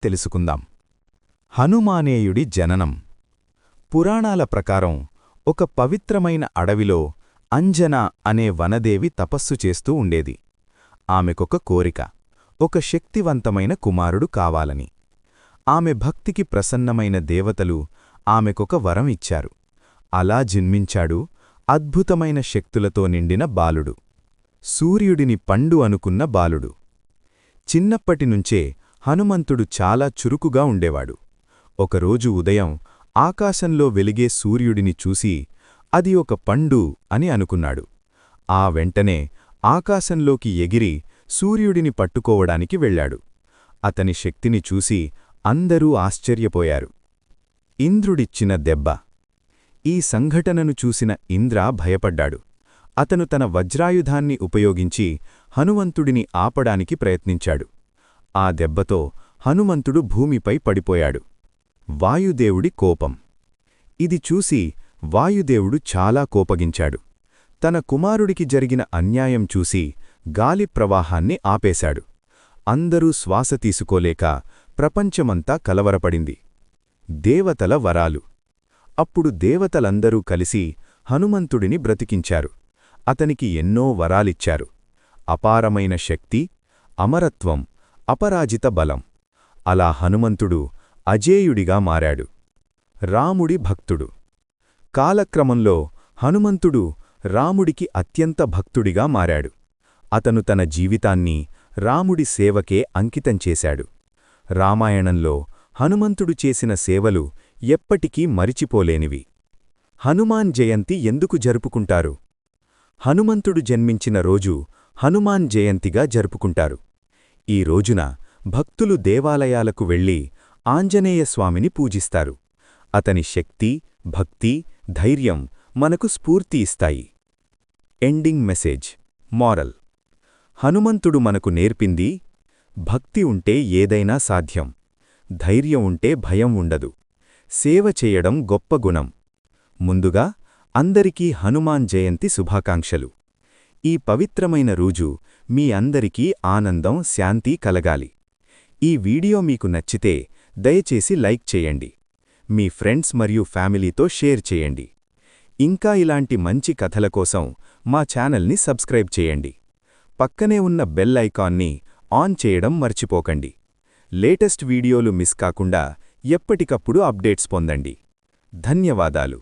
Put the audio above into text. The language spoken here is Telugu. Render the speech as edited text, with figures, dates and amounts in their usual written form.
తెలుసుకుందాం. హనుమానేయుడి జననం. పురాణాల ప్రకారం ఒక పవిత్రమైన అడవిలో అంజన అనే వనదేవి తపస్సు చేస్తూ ఉండేది. ఆమెకొక కోరిక, ఒక శక్తివంతమైన కుమారుడు కావాలని. ఆమె భక్తికి ప్రసన్నమైన దేవతలు ఆమెకొక వరం ఇచ్చారు. అలా జన్మించాడు అద్భుతమైన శక్తులతో నిండిన బాలుడు, సూర్యుడిని పండు అనుకున్న బాలుడు. చిన్నప్పటినుంచే హనుమంతుడు చాలా చురుకుగా ఉండేవాడు. ఒకరోజు ఉదయం ఆకాశంలో వెలిగే సూర్యుడిని చూసి అది ఒక పండు అని అనుకున్నాడు. ఆ వెంటనే ఆకాశంలోకి ఎగిరి సూర్యుడిని పట్టుకోవడానికి వెళ్ళాడు. అతని శక్తిని చూసి అందరూ ఆశ్చర్యపోయారు. ఇంద్రుడిచ్చిన దెబ్బ. ఈ సంఘటనను చూసిన ఇంద్ర భయపడ్డాడు. అతను తన వజ్రాయుధాన్ని ఉపయోగించి హనుమంతుడిని ఆపడానికి ప్రయత్నించాడు. ఆ దెబ్బతో హనుమంతుడు భూమిపై పడిపోయాడు. వాయుదేవుడి కోపం. ఇది చూసి వాయుదేవుడు చాలా కోపగించాడు. తన కుమారుడికి జరిగిన అన్యాయం చూసి గాలి ప్రవాహాన్ని ఆపేశాడు. అందరూ శ్వాస తీసుకోలేక ప్రపంచమంతా కలవరపడింది. దేవతల వరాలు. అప్పుడు దేవతలందరూ కలిసి హనుమంతుడిని బ్రతికించారు. అతనికి ఎన్నో వరాలిచ్చారు. అపారమైన శక్తి, అమరత్వం, అపరాజిత బలం. అలా హనుమంతుడు అజేయుడిగా మారాడు. రాముడి భక్తుడు. కాలక్రమంలో హనుమంతుడు రాముడికి అత్యంత భక్తుడిగా మారాడు. అతను తన జీవితాన్ని రాముడి సేవకే అంకితం చేశాడు. రామాయణంలో హనుమంతుడు చేసిన సేవలు ఎప్పటికీ మరిచిపోలేనివి. హనుమాన్ జయంతి ఎందుకు జరుపుకుంటారు? హనుమంతుడు జన్మించిన రోజు హనుమాన్ జయంతిగా జరుపుకుంటారు. ఈ రోజున భక్తులు దేవాలయాలకు వెళ్లి ఆంజనేయస్వామిని పూజిస్తారు. అతని శక్తి, భక్తి, ధైర్యం మనకు స్ఫూర్తి ఇస్తాయి. Ending message. మోరల్. హనుమంతుడు మనకు నేర్పింది: భక్తి ఉంటే ఏదైనా సాధ్యం. ధైర్యం ఉంటే భయం ఉండదు. సేవ చేయడం గొప్ప గుణం. ముందుగా అందరికీ హనుమాన్ జయంతి శుభాకాంక్షలు. ఈ పవిత్రమైన రోజు మీ అందరికీ ఆనందం, శాంతి కలగాలి. ఈ వీడియో మీకు నచ్చితే దయచేసి లైక్ చేయండి. మీ ఫ్రెండ్స్ మరియు ఫ్యామిలీతో షేర్ చేయండి. ఇంకా ఇలాంటి మంచి కథల కోసం మా ఛానల్ని సబ్స్క్రైబ్ చేయండి. పక్కనే ఉన్న బెల్ ఐకాన్ని ఆన్ చేయడం మర్చిపోకండి. లేటెస్ట్ వీడియోలు మిస్ కాకుండా ఎప్పటికప్పుడు అప్డేట్స్ పొందండి. ధన్యవాదాలు.